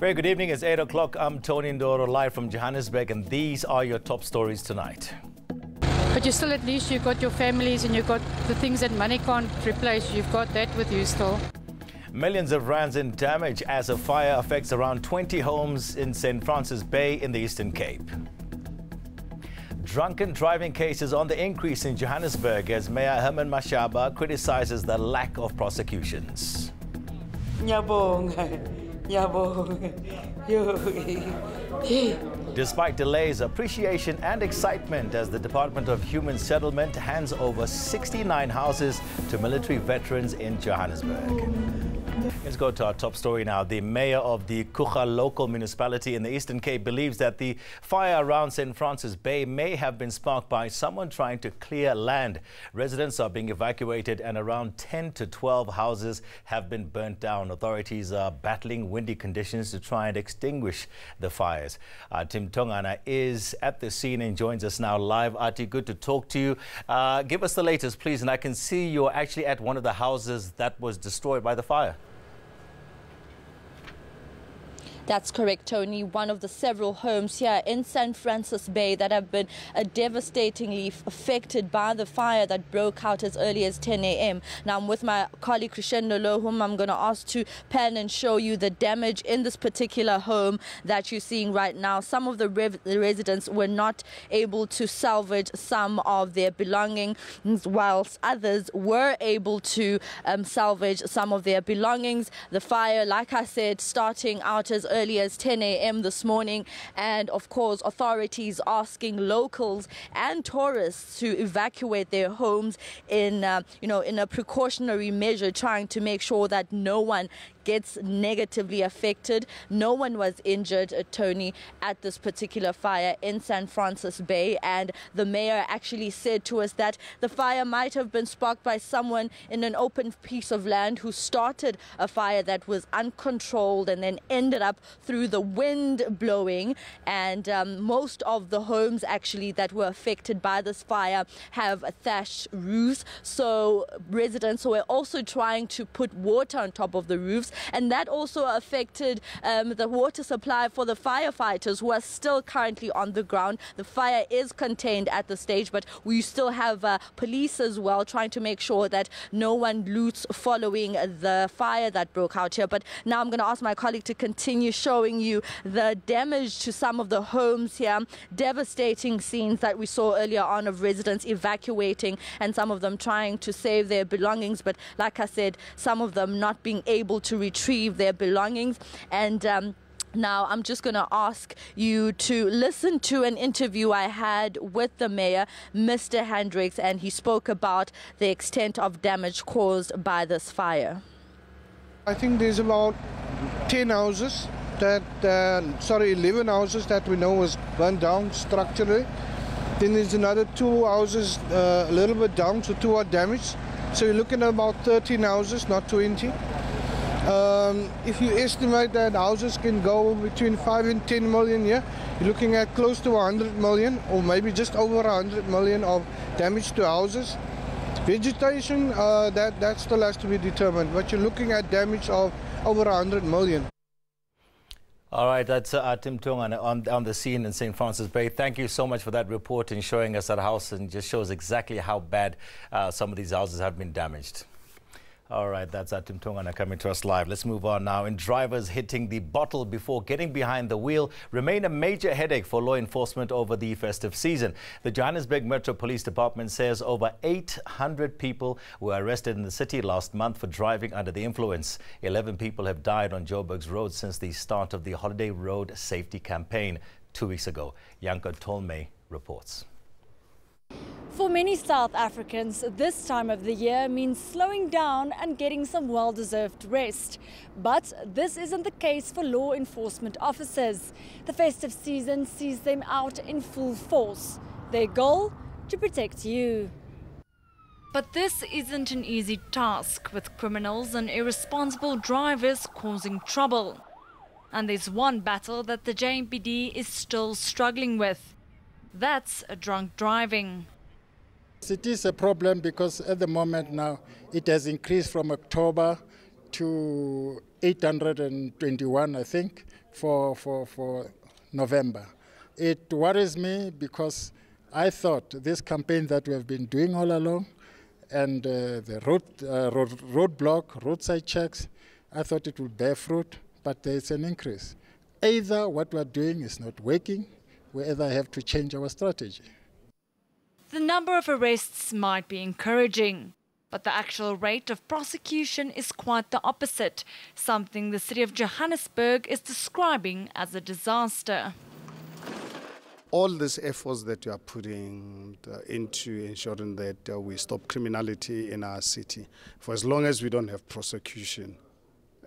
Very good evening. It's 8 o'clock. I'm Tony Ndoro, live from Johannesburg, and these are your top stories tonight. But you still, at least you've got your families and you've got the things that money can't replace. You've got that with you still. Millions of rands in damage as a fire affects around 20 homes in St. Francis Bay in the Eastern Cape. Drunken driving cases on the increase in Johannesburg as Mayor Herman Mashaba criticizes the lack of prosecutions. Despite delays, appreciation and excitement as the Department of Human Settlement hands over 69 houses to military veterans in Johannesburg. Let's go to our top story now. The mayor of the Kucha local municipality in the Eastern Cape believes that the fire around St. Francis Bay may have been sparked by someone trying to clear land. Residents are being evacuated and around 10 to 12 houses have been burnt down. Authorities are battling windy conditions to try and extinguish the fires. Tim Tongana is at the scene and joins us now live. Ati, good to talk to you. Give us the latest, please. And I can see you're actually at one of the houses that was destroyed by the fire. That's correct, Tony. One of the several homes here in St. Francis Bay that have been devastatingly affected by the fire that broke out as early as 10 a.m. Now, I'm with my colleague Crescendo Lo, whom I'm going to ask to pan and show you the damage in this particular home that you're seeing right now. Some of the residents were not able to salvage some of their belongings, whilst others were able to salvage some of their belongings. The fire, like I said, starting out as early as 10 a.m. this morning, and of course authorities asking locals and tourists to evacuate their homes in in a precautionary measure, trying to make sure that no one gets negatively affected. No one was injured, Tony, at this particular fire in St. Francis Bay, and the mayor actually said to us that the fire might have been sparked by someone in an open piece of land who started a fire that was uncontrolled and then ended up through the wind blowing. And most of the homes actually that were affected by this fire have thatched roofs, so residents were also trying to put water on top of the roofs, and that also affected the water supply for the firefighters who are still currently on the ground. The fire is contained at the stage, but we still have police as well trying to make sure that no one loots following the fire that broke out here. But now I'm going to ask my colleague to continue showing you the damage to some of the homes here. Devastating scenes that we saw earlier on of residents evacuating and some of them trying to save their belongings, but like I said, some of them not being able to retrieve their belongings. And now I'm just going to ask you to listen to an interview I had with the mayor, Mr. Hendricks, and he spoke about the extent of damage caused by this fire. I think there's about 10 houses that, 11 houses that we know was burned down structurally. Then there's another 2 houses a little bit down, so 2 are damaged. So you're looking at about 13 houses, not 20. If you estimate that houses can go between 5 and 10 million, you're looking at close to 100 million, or maybe just over 100 million of damage to houses. Vegetation, that still has to be determined, but you're looking at damage of over 100 million. All right, that's Tim Tongan on the scene in St. Francis Bay. Thank you so much for that report and showing us that house, and just shows exactly how bad some of these houses have been damaged. All right, that's Tim Tongana coming to us live. Let's move on now. And drivers hitting the bottle before getting behind the wheel remain a major headache for law enforcement over the festive season. The Johannesburg Metro Police Department says over 800 people were arrested in the city last month for driving under the influence. 11 people have died on Joburg's roads since the start of the Holiday Road Safety Campaign 2 weeks ago. Yanko Tolme reports. For many South Africans, this time of the year means slowing down and getting some well-deserved rest. But this isn't the case for law enforcement officers. The festive season sees them out in full force. Their goal? To protect you. But this isn't an easy task, with criminals and irresponsible drivers causing trouble. And there's one battle that the JMPD is still struggling with. That's drunk driving. It is a problem because at the moment now it has increased from October to 821, I think, for November. It worries me because I thought this campaign that we have been doing all along and the roadblock, roadside checks, I thought it would bear fruit, but there's an increase. Either what we're doing is not working, we either have to change our strategy. The number of arrests might be encouraging, but the actual rate of prosecution is quite the opposite, something the city of Johannesburg is describing as a disaster. All these efforts that you are putting into ensuring that we stop criminality in our city, for as long as we don't have prosecution,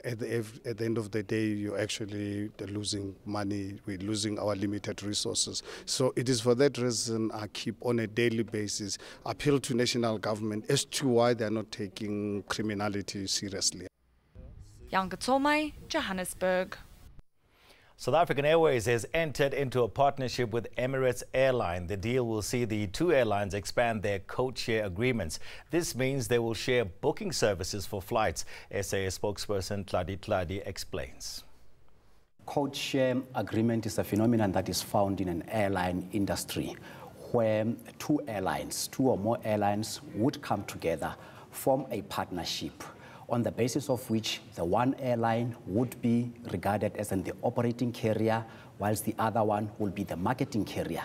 at the end of the day, you're actually losing money, we're losing our limited resources. So it is for that reason I keep on a daily basis appeal to national government as to why they're not taking criminality seriously. Yanka Tolmai, Johannesburg. South African Airways has entered into a partnership with Emirates Airline. The deal will see the two airlines expand their code-share agreements. This means they will share booking services for flights. SAS spokesperson Tladi explains. Code-share agreement is a phenomenon that is found in an airline industry where two or more airlines would come together, form a partnership, on the basis of which the one airline would be regarded as the operating carrier, whilst the other one will be the marketing carrier.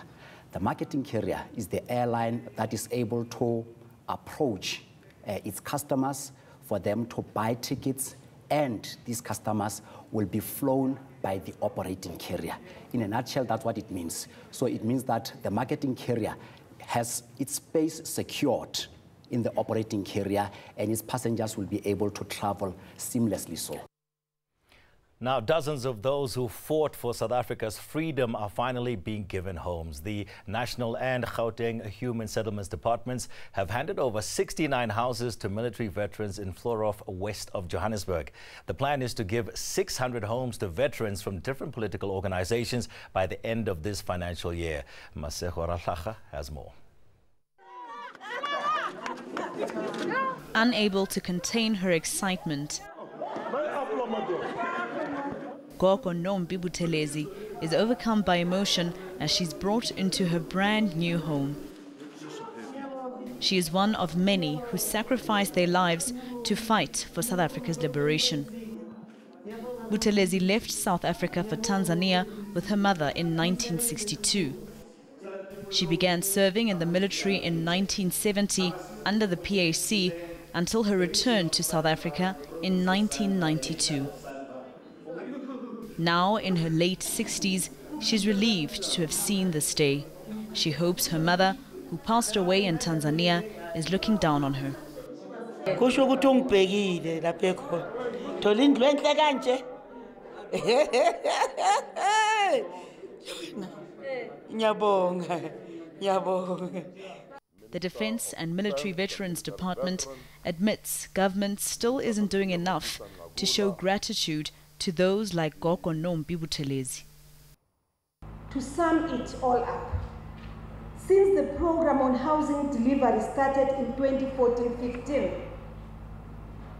The marketing carrier is the airline that is able to approach its customers for them to buy tickets, and these customers will be flown by the operating carrier. In a nutshell, that's what it means. So it means that the marketing carrier has its space secured in the operating carrier, and its passengers will be able to travel seamlessly so. Now, dozens of those who fought for South Africa's freedom are finally being given homes. The National and Gauteng Human Settlements Departments have handed over 69 houses to military veterans in Vlorhof, west of Johannesburg. The plan is to give 600 homes to veterans from different political organizations by the end of this financial year. Masego Ratlaga has more. Unable to contain her excitement, Goko Nombi Buthelezi is overcome by emotion as she's brought into her brand new home. She is one of many who sacrificed their lives to fight for South Africa's liberation. Buthelezi left South Africa for Tanzania with her mother in 1962. She began serving in the military in 1970 under the PAC until her return to South Africa in 1992. Now, in her late 60s, she's relieved to have seen this day. She hopes her mother, who passed away in Tanzania, is looking down on her. The Defence and Military Veterans Department admits government still isn't doing enough to show gratitude to those like Goko Nombi Buthelezi. To sum it all up, since the program on housing delivery started in 2014-15,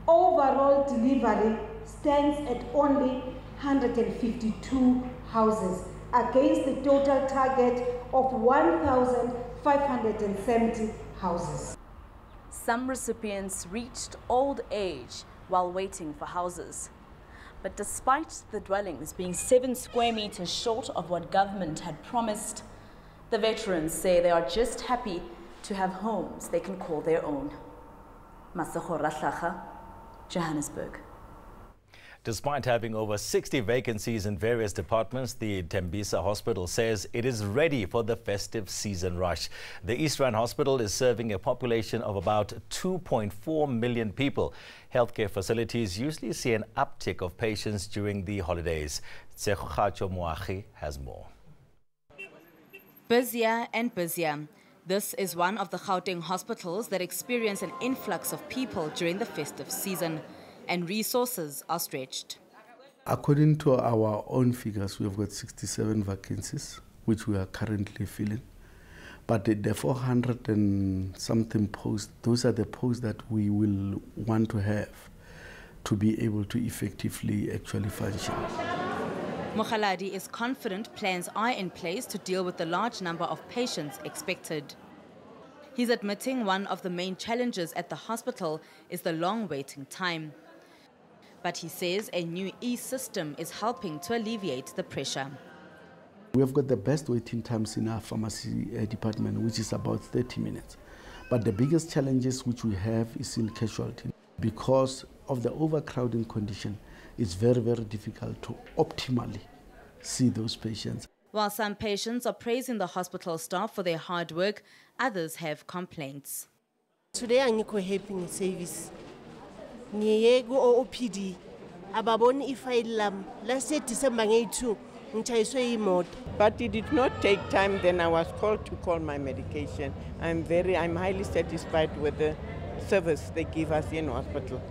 overall delivery stands at only 152 houses against the total target of 1,570 houses. Some recipients reached old age while waiting for houses. But despite the dwellings being 7 square meters short of what government had promised, the veterans say they are just happy to have homes they can call their own. Masego Ratlaga, Johannesburg. Despite having over 60 vacancies in various departments, the Tembisa Hospital says it is ready for the festive season rush. The East Rand Hospital is serving a population of about 2.4 million people. Healthcare facilities usually see an uptick of patients during the holidays. Tsekhacho Moachi has more. Busier and busier. This is one of the Gauteng hospitals that experience an influx of people during the festive season, and resources are stretched. According to our own figures, we have got 67 vacancies, which we are currently filling. But the 400 and something posts, those are the posts that we will want to have to be able to effectively actually function. Mokhaladi is confident plans are in place to deal with the large number of patients expected. He's admitting one of the main challenges at the hospital is the long waiting time. But he says a new e-system is helping to alleviate the pressure. We have got the best waiting times in our pharmacy department, which is about 30 minutes. But the biggest challenges which we have is in casualty. Because of the overcrowding condition, it's very, very difficult to optimally see those patients. While some patients are praising the hospital staff for their hard work, others have complaints. Today I'm happy in service. OPD. Ababon if I let's say December 2. But it did not take time. Then I was called to call my medication. I'm highly satisfied with the service they give us in hospital.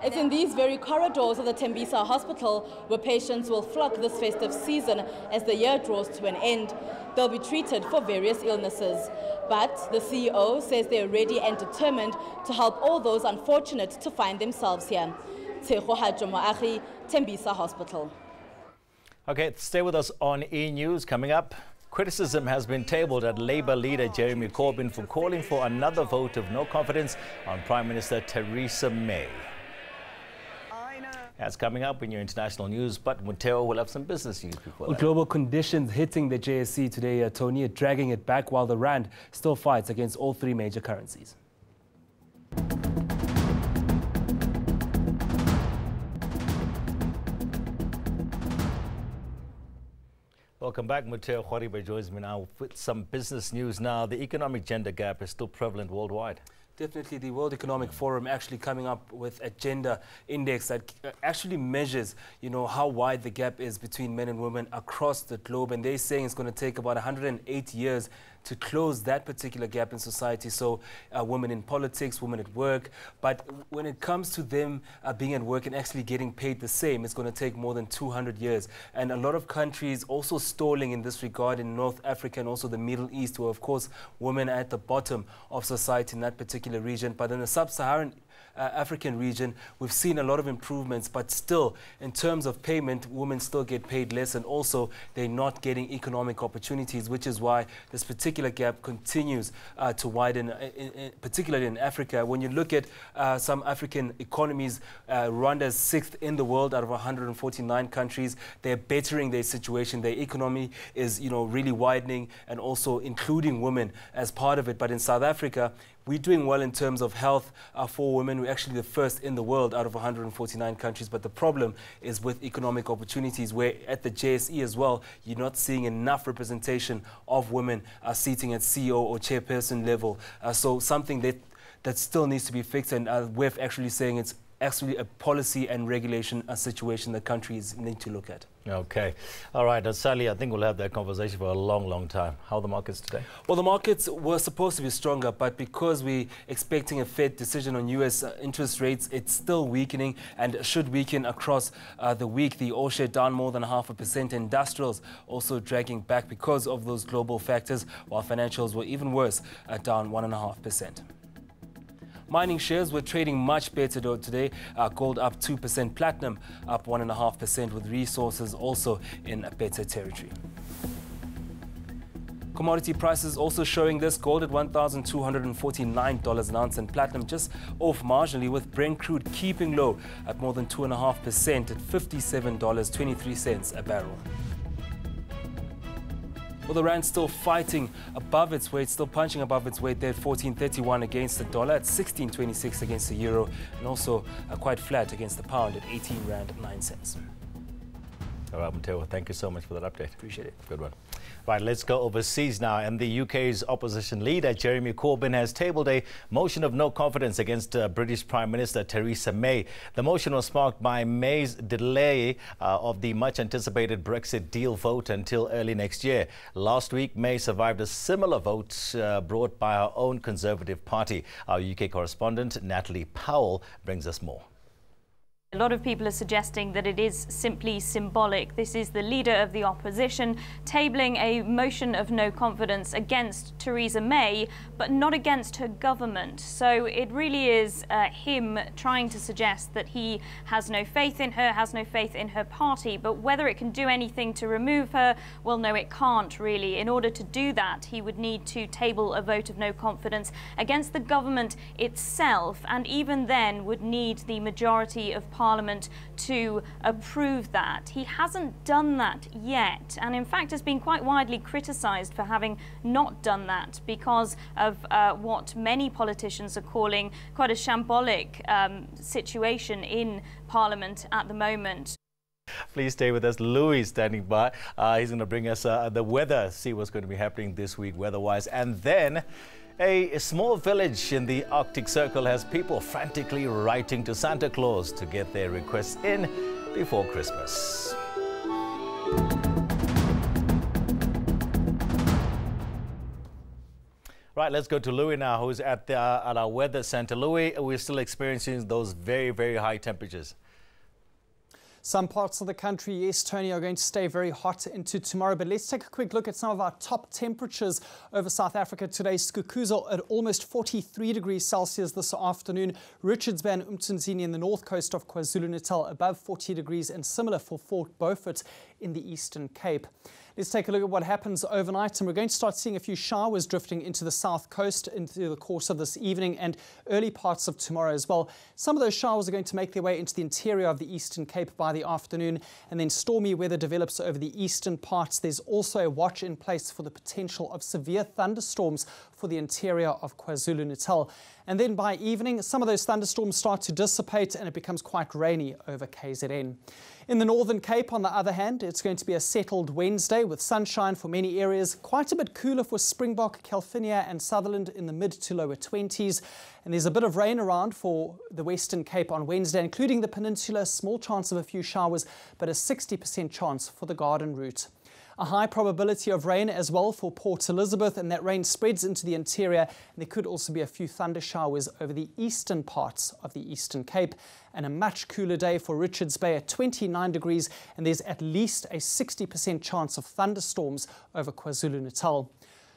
It's in these very corridors of the Tembisa Hospital where patients will flock this festive season as the year draws to an end. They'll be treated for various illnesses. But the CEO says they're ready and determined to help all those unfortunate to find themselves here. Tembisa Hospital. Okay, stay with us on eNews. Coming up, criticism has been tabled at Labour leader Jeremy Corbyn for calling for another vote of no confidence on Prime Minister Theresa May. That's coming up in your international news, but Muteo will have some business news before that. Global conditions hitting the JSE today, Tony, dragging it back while the rand still fights against all three major currencies. Welcome back. Muteo Khwaribe joins me now with some business news. Now, the economic gender gap is still prevalent worldwide. Definitely, the World Economic Forum actually coming up with a gender index that actually measures, how wide the gap is between men and women across the globe. And they're saying it's going to take about 108 years to close that particular gap in society. So women in politics, women at work. But when it comes to them being at work and actually getting paid the same, it's going to take more than 200 years. And a lot of countries also stalling in this regard in North Africa and also the Middle East, where, of course, women are at the bottom of society in that particular region. But in the sub-Saharan African region, we've seen a lot of improvements, but still, in terms of payment, women still get paid less, and also they're not getting economic opportunities, which is why this particular gap continues to widen, particularly in Africa. When you look at some African economies, Rwanda is 6th in the world out of 149 countries. They're bettering their situation. Their economy is, really widening, and also including women as part of it. But in South Africa, we're doing well in terms of health for women. We're actually the first in the world out of 149 countries. But the problem is with economic opportunities, where at the JSE as well, you're not seeing enough representation of women seating at CEO or chairperson level. So something that still needs to be fixed. And we're actually saying it's actually a policy and regulation situation that countries need to look at. Okay. All right. Sally, I think we'll have that conversation for a long, long time. How are the markets today? Well, the markets were supposed to be stronger, but because we're expecting a Fed decision on U.S. interest rates, it's still weakening and should weaken across the week. The all-share down more than 0.5%. Industrials also dragging back because of those global factors, while financials were even worse, down 1.5%. Mining shares were trading much better today. Gold up 2%, platinum up 1.5%, with resources also in a better territory. Commodity prices also showing this. Gold at $1,249 an ounce, and platinum just off marginally, with Brent crude keeping low at more than 2.5% at $57.23 a barrel. Well, the rand still fighting above its weight, still punching above its weight there at 14.31 against the dollar, at 16.26 against the euro, and also quite flat against the pound at 18 rand 9 cents. All right, Mateo, thank you so much for that update. Appreciate it. Good one. Right, let's go overseas now. And the UK's opposition leader, Jeremy Corbyn, has tabled a motion of no confidence against British Prime Minister Theresa May. The motion was sparked by May's delay of the much-anticipated Brexit deal vote until early next year. Last week, May survived a similar vote brought by her own Conservative Party. Our UK correspondent, Natalie Powell, brings us more. A lot of people are suggesting that it is simply symbolic. This is the leader of the opposition tabling a motion of no confidence against Theresa May, but not against her government. So it really is him trying to suggest that he has no faith in her, has no faith in her party, but whether it can do anything to remove her, well, no, it can't really. In order to do that, he would need to table a vote of no confidence against the government itself, and even then would need the majority of Parliament to approve that. He hasn't done that yet, and in fact has been quite widely criticised for having not done that because of what many politicians are calling quite a shambolic situation in Parliament at the moment. Please stay with us. Louis standing by. He's going to bring us the weather, see what's going to be happening this week weather-wise. And then a small village in the Arctic Circle has people frantically writing to Santa Claus to get their requests in before Christmas. Right, let's go to Louis now, who's at our weather center. Louis, we're still experiencing those very, very high temperatures. Some parts of the country, yes, Tony, are going to stay very hot into tomorrow. But let's take a quick look at some of our top temperatures over South Africa today. Skukuza at almost 43 degrees Celsius this afternoon. Richards Bay and Umthunzini in the north coast of KwaZulu-Natal above 40 degrees, and similar for Fort Beaufort in the Eastern Cape. Let's take a look at what happens overnight, and we're going to start seeing a few showers drifting into the south coast into the course of this evening and early parts of tomorrow as well. Some of those showers are going to make their way into the interior of the Eastern Cape by the afternoon, and then stormy weather develops over the eastern parts. There's also a watch in place for the potential of severe thunderstorms for the interior of KwaZulu-Natal. And then by evening, some of those thunderstorms start to dissipate and it becomes quite rainy over KZN. In the Northern Cape, on the other hand, it's going to be a settled Wednesday with sunshine for many areas, quite a bit cooler for Springbok, Calvinia and Sutherland in the mid to lower 20s. And there's a bit of rain around for the Western Cape on Wednesday, including the peninsula, small chance of a few showers, but a 60% chance for the Garden Route. A high probability of rain as well for Port Elizabeth, and that rain spreads into the interior, and there could also be a few thunder showers over the eastern parts of the Eastern Cape. And a much cooler day for Richards Bay at 29 degrees, and there's at least a 60% chance of thunderstorms over KwaZulu-Natal.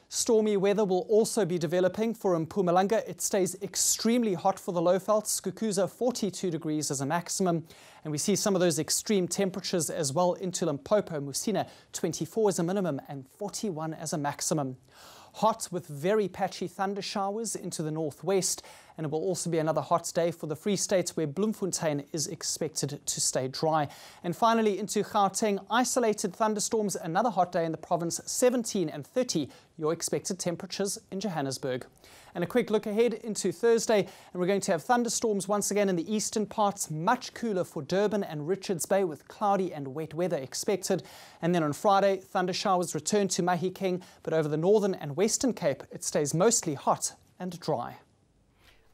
Stormy weather will also be developing for Mpumalanga. It stays extremely hot for the Lowveld. Skukuza 42 degrees as a maximum. And we see some of those extreme temperatures as well into Limpopo, Musina 24 as a minimum and 41 as a maximum. Hot with very patchy thunder showers into the northwest, and it will also be another hot day for the Free State, where Bloemfontein is expected to stay dry. And finally into Gauteng, isolated thunderstorms, another hot day in the province, 17 and 30, your expected temperatures in Johannesburg. And a quick look ahead into Thursday, and we're going to have thunderstorms once again in the eastern parts, much cooler for Durban and Richards Bay with cloudy and wet weather expected. And then on Friday, thunder showers return to Mahikeng, but over the northern and western Cape, it stays mostly hot and dry.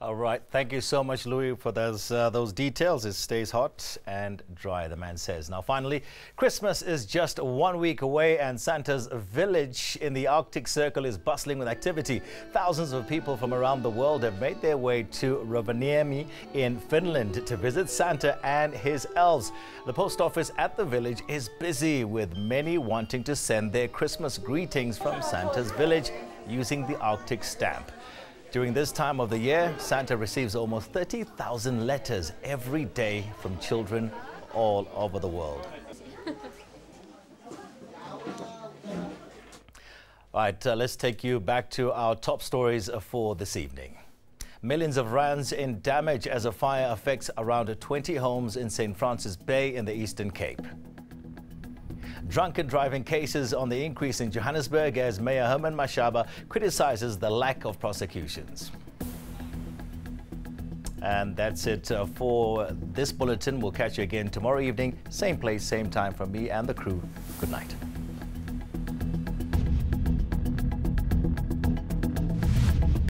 All right. Thank you so much, Louis, for those details. It stays hot and dry, the man says. Now, finally, Christmas is just 1 week away, and Santa's village in the Arctic Circle is bustling with activity. Thousands of people from around the world have made their way to Rovaniemi in Finland to visit Santa and his elves. The post office at the village is busy, with many wanting to send their Christmas greetings from Santa's village using the Arctic stamp. During this time of the year, Santa receives almost 30,000 letters every day from children all over the world. All right, let's take you back to our top stories for this evening. Millions of rands in damage as a fire affects around 20 homes in St. Francis Bay in the Eastern Cape. Drunken driving cases on the increase in Johannesburg as Mayor Herman Mashaba criticizes the lack of prosecutions. And that's it for this bulletin. We'll catch you again tomorrow evening, same place, same time from me and the crew. Good night.